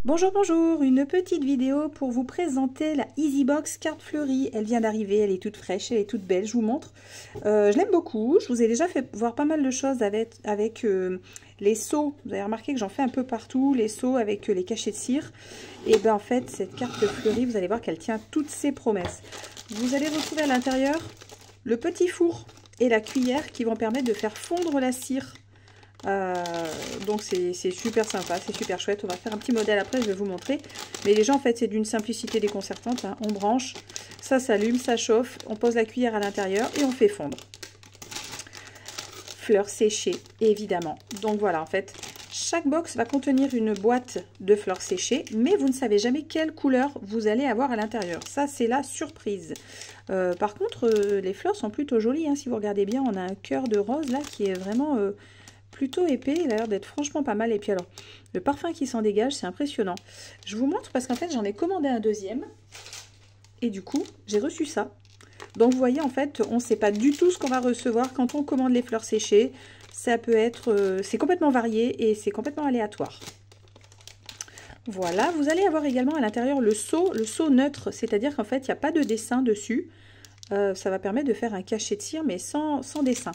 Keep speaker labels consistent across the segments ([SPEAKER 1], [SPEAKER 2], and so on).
[SPEAKER 1] Bonjour, bonjour, une petite vidéo pour vous présenter la EasyBox carte fleurie. Elle vient d'arriver, elle est toute fraîche, elle est toute belle, je vous montre. Je l'aime beaucoup, je vous ai déjà fait voir pas mal de choses avec les seaux. Vous avez remarqué que j'en fais un peu partout, les seaux avec les cachets de cire. Et bien en fait, cette carte fleurie, vous allez voir qu'elle tient toutes ses promesses. Vous allez retrouver à l'intérieur le petit four et la cuillère qui vont permettre de faire fondre la cire. Donc c'est super sympa, c'est super chouette. On va faire un petit modèle après, je vais vous montrer. Mais déjà en fait c'est d'une simplicité déconcertante, hein. On branche, ça s'allume, ça chauffe, on pose la cuillère à l'intérieur et on fait fondre. Fleurs séchées évidemment. Donc voilà, en fait chaque box va contenir une boîte de fleurs séchées, mais vous ne savez jamais quelle couleur vous allez avoir à l'intérieur. Ça c'est la surprise. Par contre les fleurs sont plutôt jolies, hein. Si vous regardez bien, on a un cœur de rose là qui est vraiment plutôt épais, il a l'air d'être franchement pas mal. Et puis alors, le parfum qui s'en dégage, c'est impressionnant. Je vous montre parce qu'en fait, j'en ai commandé un deuxième. Et du coup, j'ai reçu ça. Donc vous voyez, en fait, on ne sait pas du tout ce qu'on va recevoir quand on commande les fleurs séchées. Ça peut être, c'est complètement varié et c'est complètement aléatoire. Voilà, vous allez avoir également à l'intérieur le seau neutre, c'est-à-dire qu'en fait, il n'y a pas de dessin dessus. Ça va permettre de faire un cachet de cire, mais sans dessin.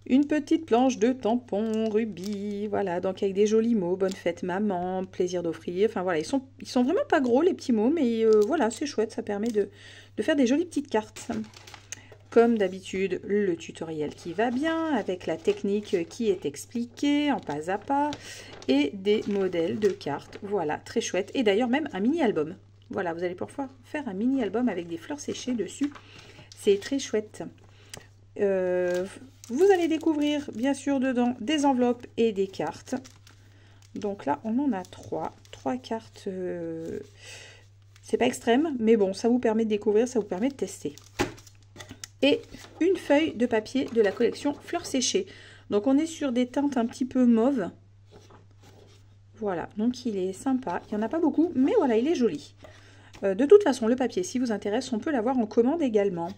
[SPEAKER 1] Une petite planche de tampons rubis, voilà, donc avec des jolis mots, bonne fête maman, plaisir d'offrir, enfin voilà, ils sont vraiment pas gros les petits mots, mais voilà, c'est chouette, ça permet de faire des jolies petites cartes. Comme d'habitude, le tutoriel qui va bien, avec la technique qui est expliquée en pas à pas, et des modèles de cartes, voilà, très chouette, et d'ailleurs même un mini-album. Voilà, vous allez pouvoir faire un mini-album avec des fleurs séchées dessus, c'est très chouette. Vous allez découvrir bien sûr dedans des enveloppes et des cartes. Donc là on en a trois cartes. C'est pas extrême, mais bon, ça vous permet de découvrir, ça vous permet de tester. Et une feuille de papier de la collection fleurs séchées. Donc on est sur des teintes un petit peu mauve. Voilà, donc il est sympa. Il n'y en a pas beaucoup, mais voilà, il est joli. De toute façon, le papier, si vous intéresse, on peut l'avoir en commande également.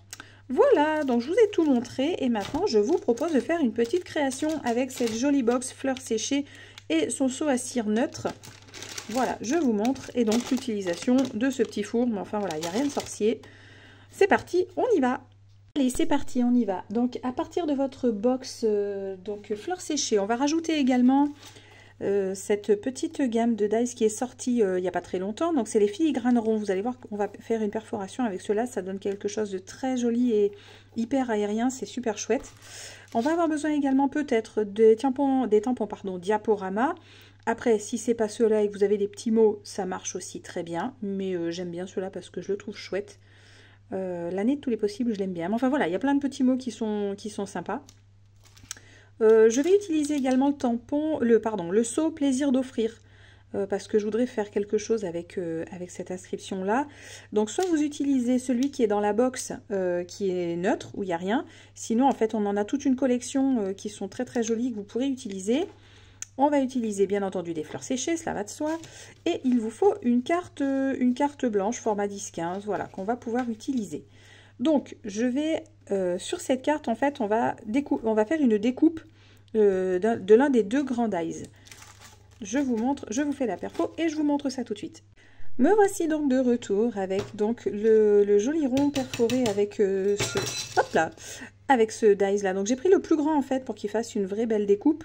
[SPEAKER 1] Voilà, donc je vous ai tout montré et maintenant je vous propose de faire une petite création avec cette jolie box fleurs séchées et son seau à cire neutre. Voilà, je vous montre et donc l'utilisation de ce petit four, mais enfin voilà, il n'y a rien de sorcier. C'est parti, on y va. Allez, c'est parti, on y va. Donc à partir de votre box donc fleurs séchées, on va rajouter également cette petite gamme de dies qui est sortie il n'y a pas très longtemps. Donc c'est les filigranes ronds. Vous allez voir qu'on va faire une perforation avec cela. Ça donne quelque chose de très joli et hyper aérien. C'est super chouette. On va avoir besoin également peut-être des tampons diaporama. Après, si c'est pas ceux-là et que vous avez des petits mots, ça marche aussi très bien. Mais j'aime bien ceux-là parce que je le trouve chouette. L'année de tous les possibles, je l'aime bien. Mais enfin voilà, il y a plein de petits mots qui sont sympas. Je vais utiliser également le seau plaisir d'offrir parce que je voudrais faire quelque chose avec cette inscription là. Donc soit vous utilisez celui qui est dans la box qui est neutre où il n'y a rien, sinon en fait on en a toute une collection qui sont très très jolies que vous pourrez utiliser. On va utiliser bien entendu des fleurs séchées, cela va de soi, et il vous faut une carte blanche format 10-15, voilà, qu'on va pouvoir utiliser. Donc je vais sur cette carte, en fait, on va faire une découpe de l'un des deux grands dies. Je vous montre, je vous fais la perfo et je vous montre ça tout de suite. Me voici donc de retour avec donc le joli rond perforé avec avec ce dies là. Donc j'ai pris le plus grand en fait pour qu'il fasse une vraie belle découpe.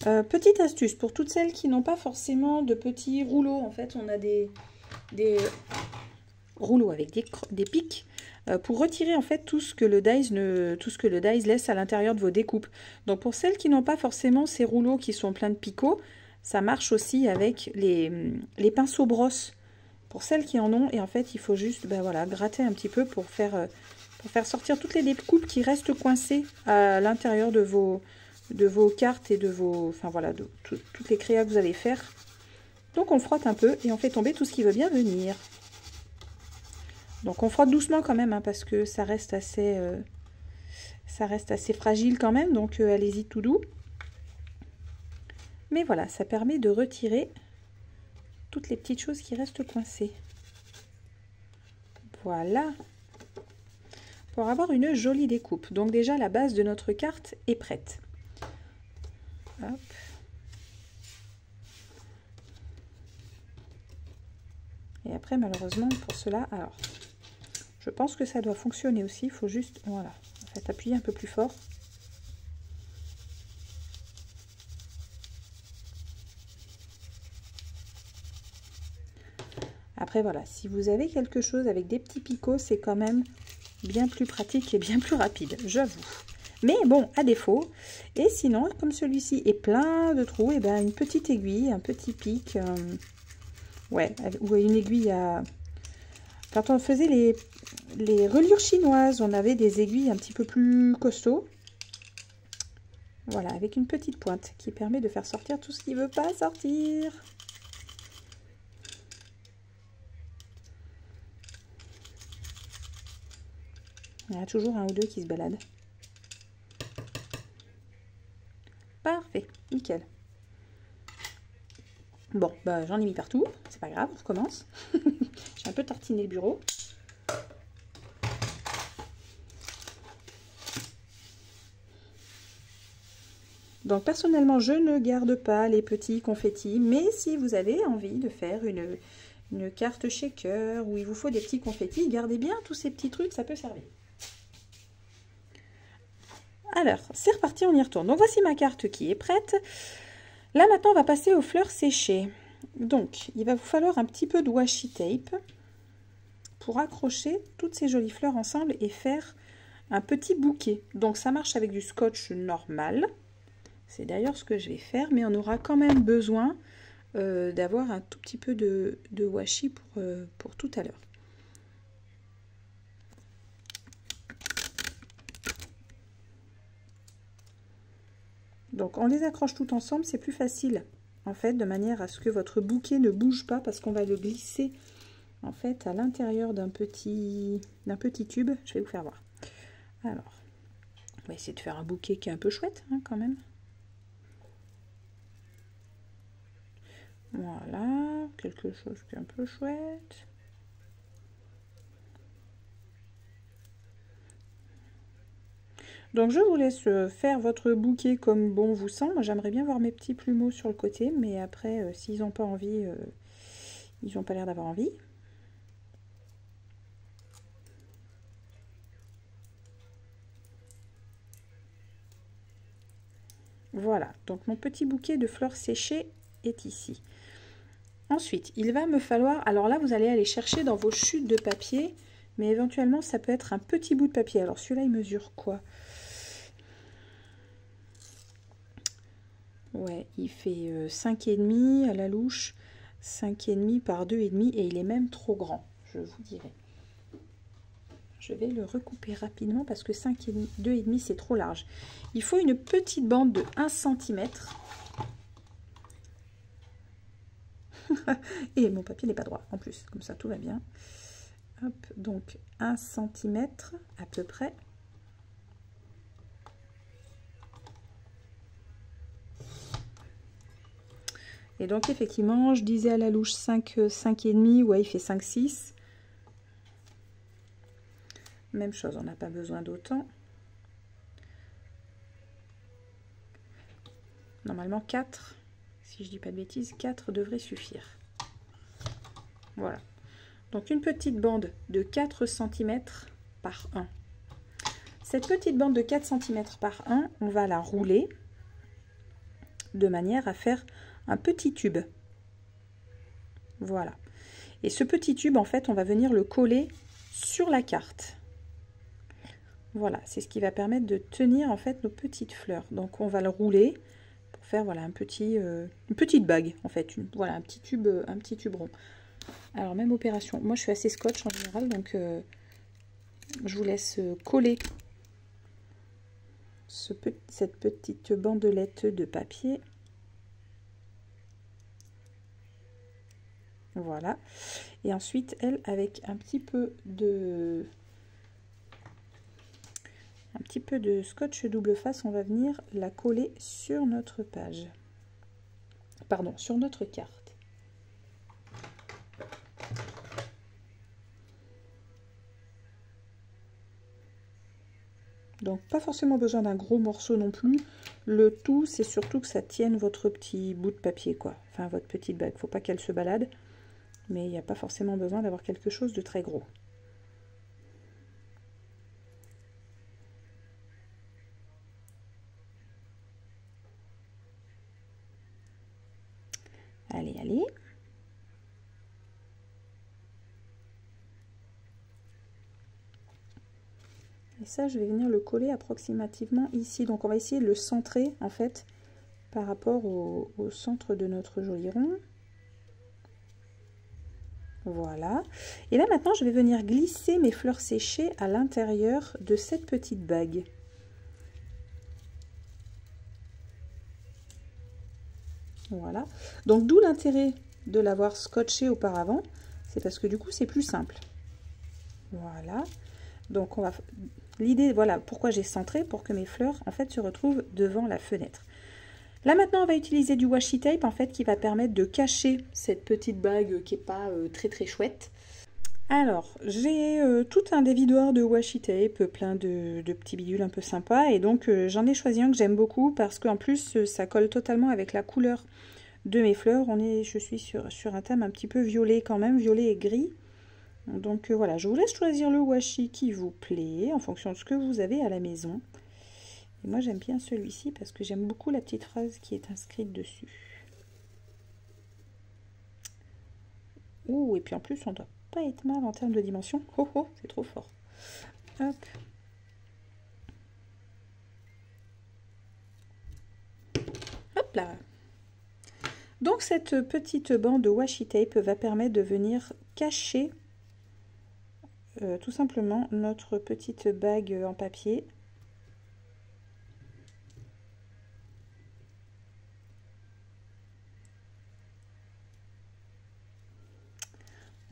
[SPEAKER 1] Petite astuce pour toutes celles qui n'ont pas forcément de petits rouleaux. En fait, on a des rouleaux avec des pics pour retirer en fait tout ce que le dies laisse à l'intérieur de vos découpes. Donc pour celles qui n'ont pas forcément ces rouleaux qui sont pleins de picots, ça marche aussi avec les pinceaux brosses. Pour celles qui en ont, et en fait il faut juste voilà, gratter un petit peu pour faire sortir toutes les découpes qui restent coincées à l'intérieur de vos cartes et de vos, enfin voilà, de toutes les créas que vous allez faire. Donc on frotte un peu et on fait tomber tout ce qui veut bien venir. Donc on frotte doucement quand même, hein, parce que ça reste assez fragile quand même, donc allez-y tout doux. Mais voilà, ça permet de retirer toutes les petites choses qui restent coincées. Voilà. Pour avoir une jolie découpe. Donc déjà la base de notre carte est prête. Hop. Et après, malheureusement, pour cela, alors, je pense que ça doit fonctionner aussi. Il faut juste, voilà, en fait, appuyer un peu plus fort. Après, voilà, si vous avez quelque chose avec des petits picots, c'est quand même bien plus pratique et bien plus rapide, j'avoue. Mais bon, à défaut. Et sinon, comme celui-ci est plein de trous, et ben une petite aiguille, un petit pic, ouais, ou une aiguille à... Quand on faisait les reliures chinoises, on avait des aiguilles un petit peu plus costauds. Voilà, avec une petite pointe qui permet de faire sortir tout ce qui ne veut pas sortir. Il y en a toujours un ou deux qui se baladent. Parfait, nickel. Bon, bah, j'en ai mis partout, c'est pas grave, on recommence. J'ai un peu tartiné le bureau. Donc personnellement, je ne garde pas les petits confettis, mais si vous avez envie de faire une carte shaker où il vous faut des petits confettis, gardez bien tous ces petits trucs, ça peut servir. Alors, c'est reparti, on y retourne. Donc voici ma carte qui est prête. Là maintenant, on va passer aux fleurs séchées. Donc, il va vous falloir un petit peu de washi tape pour accrocher toutes ces jolies fleurs ensemble et faire un petit bouquet. Donc ça marche avec du scotch normal. C'est d'ailleurs ce que je vais faire, mais on aura quand même besoin d'avoir un tout petit peu de washi pour tout à l'heure. Donc on les accroche tout ensemble, c'est plus facile en fait, de manière à ce que votre bouquet ne bouge pas parce qu'on va le glisser en fait à l'intérieur d'un petit tube. Je vais vous faire voir. Alors, on va essayer de faire un bouquet qui est un peu chouette hein, quand même. Voilà, quelque chose qui est un peu chouette. Donc je vous laisse faire votre bouquet comme bon vous semble. Moi j'aimerais bien voir mes petits plumeaux sur le côté, mais après s'ils n'ont pas envie, ils n'ont pas l'air d'avoir envie. Voilà, donc mon petit bouquet de fleurs séchées est ici. Ensuite, il va me falloir, alors là vous allez aller chercher dans vos chutes de papier, mais éventuellement ça peut être un petit bout de papier. Alors celui-là il mesure quoi? Ouais, il fait 5,5 à la louche, 5,5 par 2,5 et il est même trop grand, je vous dirai. Je vais le recouper rapidement parce que 2,5 c'est trop large. Il faut une petite bande de 1 cm. Et mon papier n'est pas droit en plus, comme ça tout va bien. Hop, donc 1 cm à peu près. Et donc effectivement, je disais à la louche 5,5, ouais il fait 5,6. Même chose, on n'a pas besoin d'autant. Normalement 4, si je dis pas de bêtises, 4 devrait suffire. Voilà. Donc une petite bande de 4 cm par 1. Cette petite bande de 4 cm par 1, on va la rouler de manière à faire un petit tube. Voilà. Et ce petit tube, en fait, on va venir le coller sur la carte. Voilà, c'est ce qui va permettre de tenir en fait nos petites fleurs. Donc on va le rouler pour faire voilà une petite bague en fait, voilà un petit tube rond. Alors même opération. Moi je suis assez scotch en général, donc je vous laisse coller cette petite bandelette de papier. Voilà. Et ensuite elle avec un petit peu de scotch double face, on va venir la coller sur notre page. Pardon, sur notre carte. Donc pas forcément besoin d'un gros morceau non plus. Le tout, c'est surtout que ça tienne votre petit bout de papier, quoi. Enfin, votre petite bague. Faut pas qu'elle se balade. Mais il n'y a pas forcément besoin d'avoir quelque chose de très gros. Allez, allez. Et ça, je vais venir le coller approximativement ici. Donc, on va essayer de le centrer, en fait, par rapport au centre de notre joli rond. Voilà. Et là, maintenant, je vais venir glisser mes fleurs séchées à l'intérieur de cette petite bague. Voilà. Donc, d'où l'intérêt de l'avoir scotché auparavant. C'est parce que, du coup, c'est plus simple. Voilà. Donc, on va... L'idée, voilà, pourquoi j'ai centré, pour que mes fleurs, en fait, se retrouvent devant la fenêtre. Là, maintenant, on va utiliser du washi tape, en fait, qui va permettre de cacher cette petite bague qui n'est pas très, très chouette. Alors, j'ai tout un dévidoir de washi tape, plein de petits bidules un peu sympas. Et donc, j'en ai choisi un que j'aime beaucoup parce qu'en plus, ça colle totalement avec la couleur de mes fleurs. Je suis sur un thème un petit peu violet quand même, violet et gris. Donc voilà, je vous laisse choisir le washi qui vous plaît en fonction de ce que vous avez à la maison. Et moi j'aime bien celui-ci parce que j'aime beaucoup la petite phrase qui est inscrite dessus. Ouh, et puis en plus on doit pas être mal en termes de dimension. Oh oh, c'est trop fort. Hop. Hop là. Donc cette petite bande de washi tape va permettre de venir cacher tout simplement notre petite bague en papier.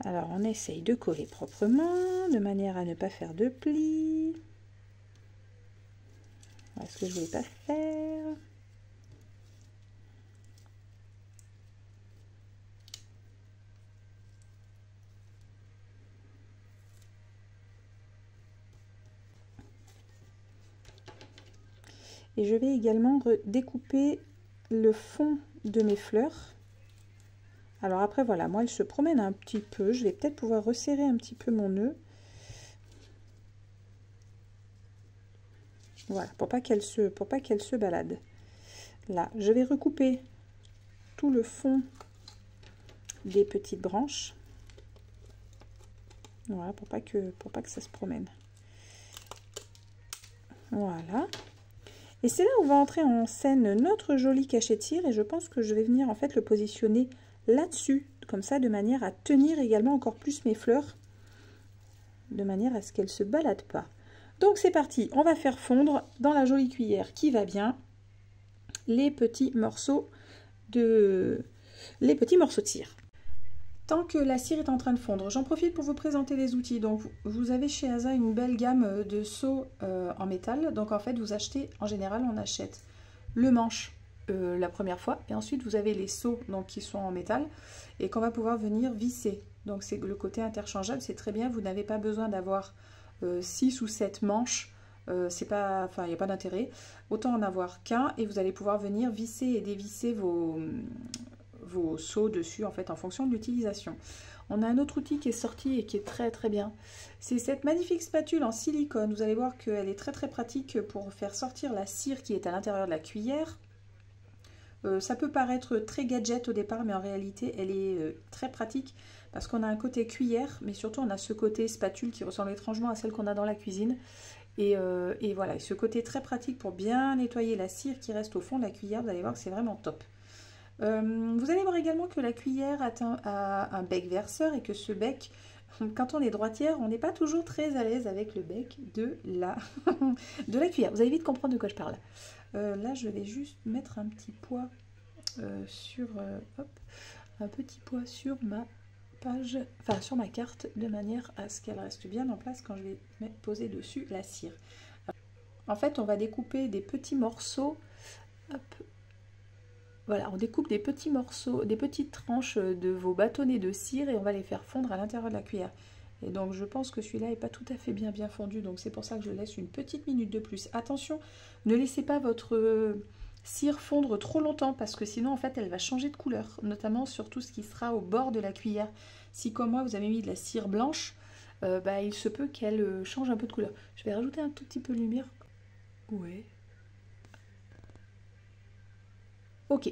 [SPEAKER 1] Alors on essaye de coller proprement, de manière à ne pas faire de plis. Voilà ce que je ne voulais pas faire. Et je vais également découper le fond de mes fleurs. Alors après voilà, moi elle se promène un petit peu. Je vais peut-être pouvoir resserrer un petit peu mon nœud. Voilà, pour pas qu'elle se balade. Là, je vais recouper tout le fond des petites branches. Voilà, pour pas que ça se promène. Voilà. Et c'est là où va entrer en scène notre joli cachet de cire. Et je pense que je vais venir en fait le positionner là-dessus. Comme ça, de manière à tenir également encore plus mes fleurs. De manière à ce qu'elles ne se baladent pas. Donc c'est parti. On va faire fondre dans la jolie cuillère qui va bien les petits morceaux de cire. Tant que la cire est en train de fondre, j'en profite pour vous présenter les outils. Donc vous avez chez Asa une belle gamme de seaux en métal. Donc en fait vous achetez, en général on achète le manche la première fois. Et ensuite vous avez les seaux donc, qui sont en métal et qu'on va pouvoir venir visser. Donc c'est le côté interchangeable, c'est très bien. Vous n'avez pas besoin d'avoir 6 ou 7 manches. Il n'y a pas d'intérêt. Autant en avoir qu'un et vous allez pouvoir venir visser et dévisser vos seaux dessus en fait en fonction de l'utilisation. On a un autre outil qui est sorti et qui est très très bien. C'est cette magnifique spatule en silicone. Vous allez voir qu'elle est très très pratique pour faire sortir la cire qui est à l'intérieur de la cuillère. Ça peut paraître très gadget au départ, mais en réalité elle est très pratique parce qu'on a un côté cuillère, mais surtout on a ce côté spatule qui ressemble étrangement à celle qu'on a dans la cuisine. Et voilà, ce côté très pratique pour bien nettoyer la cire qui reste au fond de la cuillère, vous allez voir que c'est vraiment top. Vous allez voir également que la cuillère a un bec verseur et que ce bec, quand on est droitière, on n'est pas toujours très à l'aise avec le bec de la cuillère. Vous allez vite comprendre de quoi je parle. Là, je vais juste mettre un petit poids un petit poids sur ma page, enfin sur ma carte, de manière à ce qu'elle reste bien en place quand je vais poser dessus la cire. En fait, on va découper des petits morceaux. Hop. Voilà, on découpe des petits morceaux, des petites tranches de vos bâtonnets de cire et on va les faire fondre à l'intérieur de la cuillère. Et donc je pense que celui-là n'est pas tout à fait bien fondu, donc c'est pour ça que je laisse une petite minute de plus. Attention, ne laissez pas votre cire fondre trop longtemps parce que sinon en fait elle va changer de couleur, notamment sur tout ce qui sera au bord de la cuillère. Si comme moi vous avez mis de la cire blanche, il se peut qu'elle change un peu de couleur. Je vais rajouter un tout petit peu de lumière. Ouais. Ok.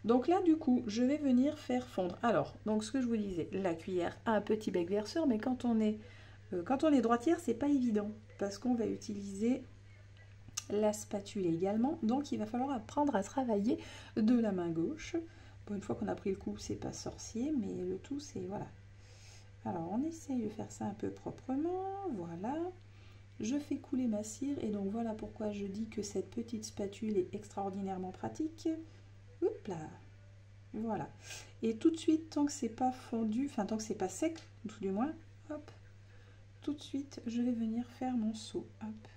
[SPEAKER 1] Donc là du coup je vais venir faire fondre. Alors donc ce que je vous disais, la cuillère a un petit bec verseur, mais quand on est droitière c'est pas évident parce qu'on va utiliser la spatule également, donc il va falloir apprendre à travailler de la main gauche. Bon, une fois qu'on a pris le coup, c'est pas sorcier, mais le tout c'est voilà. Alors on essaye de faire ça un peu proprement, voilà. Je fais couler ma cire et donc voilà pourquoi je dis que cette petite spatule est extraordinairement pratique. Hop là, voilà. Et tout de suite, tant que c'est pas fondu, enfin tant que c'est pas sec, tout du moins, hop, tout de suite je vais venir faire mon seau, hop.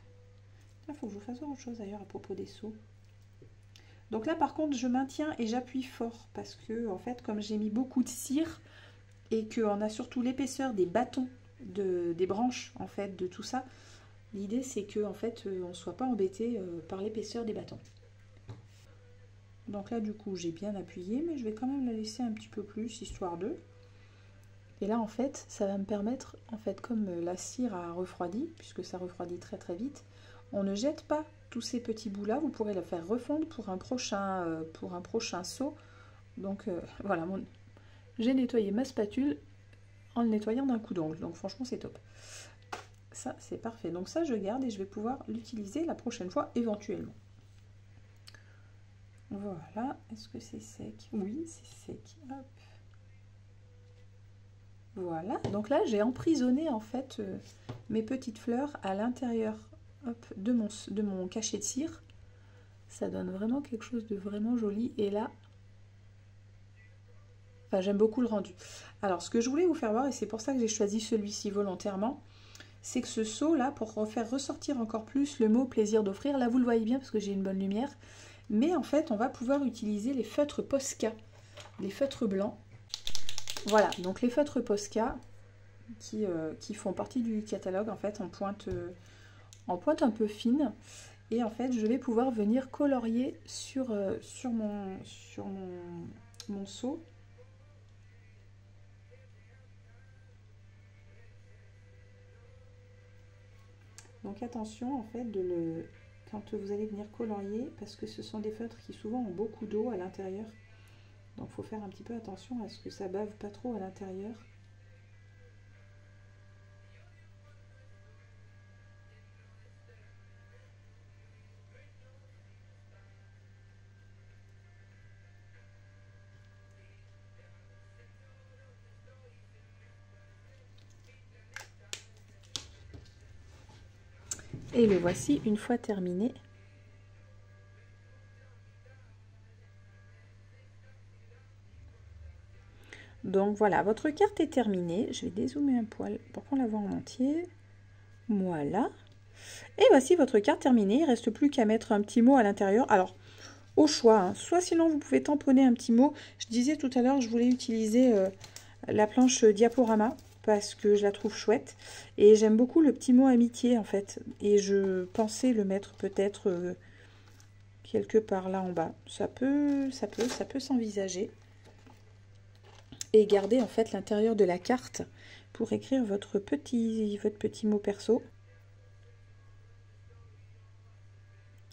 [SPEAKER 1] Il faut que je vous fasse autre chose d'ailleurs à propos des seaux. Donc là par contre je maintiens et j'appuie fort parce que en fait comme j'ai mis beaucoup de cire et qu'on a surtout l'épaisseur des bâtons, des branches en fait de tout ça, l'idée c'est que en fait on ne soit pas embêté par l'épaisseur des bâtons. Donc là du coup j'ai bien appuyé, mais je vais quand même la laisser un petit peu plus histoire de. Et là en fait ça va me permettre, en fait comme la cire a refroidi, puisque ça refroidit très très vite, on ne jette pas tous ces petits bouts là, vous pourrez la faire refondre pour un prochain seau. Donc voilà, j'ai nettoyé ma spatule en le nettoyant d'un coup d'ongle, donc franchement c'est top. Ça c'est parfait, donc ça je garde et je vais pouvoir l'utiliser la prochaine fois éventuellement. Voilà, est-ce que c'est sec? Oui, c'est sec. Hop. Voilà, donc là j'ai emprisonné en fait mes petites fleurs à l'intérieur de mon cachet de cire. Ça donne vraiment quelque chose de vraiment joli. Et là, enfin, j'aime beaucoup le rendu. Alors ce que je voulais vous faire voir, et c'est pour ça que j'ai choisi celui-ci volontairement, c'est que ce seau là, pour faire ressortir encore plus le mot plaisir d'offrir, là vous le voyez bien parce que j'ai une bonne lumière, mais en fait on va pouvoir utiliser les feutres Posca, les feutres blancs. Voilà, donc les feutres Posca qui font partie du catalogue en fait en pointe un peu fine. Et en fait je vais pouvoir venir colorier sur mon seau. Donc attention en fait quand vous allez venir colorier, parce que ce sont des feutres qui souvent ont beaucoup d'eau à l'intérieur. Donc il faut faire un petit peu attention à ce que ça bave pas trop à l'intérieur. Et le voici une fois terminé. Donc voilà, votre carte est terminée. Je vais dézoomer un poil pour qu'on la voit en entier. Voilà. Et voici votre carte terminée. Il ne reste plus qu'à mettre un petit mot à l'intérieur. Alors, au choix, hein. Soit sinon vous pouvez tamponner un petit mot. Je disais tout à l'heure, je voulais utiliser la planche diaporama parce que je la trouve chouette. Et j'aime beaucoup le petit mot amitié en fait. Et je pensais le mettre peut-être quelque part là en bas. Ça peut s'envisager. Et garder en fait l'intérieur de la carte pour écrire votre petit mot perso.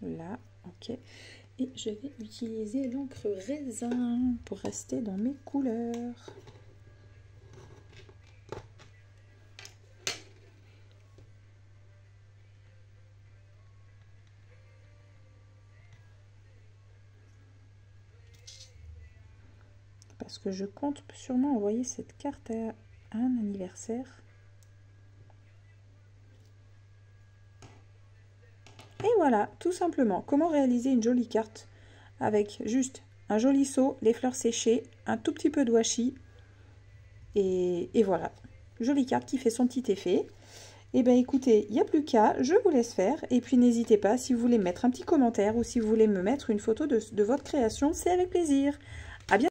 [SPEAKER 1] Là, ok. Et je vais utiliser l'encre raisin pour rester dans mes couleurs. Parce que je compte sûrement envoyer cette carte à un anniversaire. Et voilà, tout simplement, comment réaliser une jolie carte avec juste un joli seau, les fleurs séchées, un tout petit peu de washi. Et voilà, jolie carte qui fait son petit effet. Et bien écoutez, il n'y a plus qu'à, je vous laisse faire. Et puis n'hésitez pas, si vous voulez mettre un petit commentaire ou si vous voulez me mettre une photo de votre création, c'est avec plaisir. À bientôt.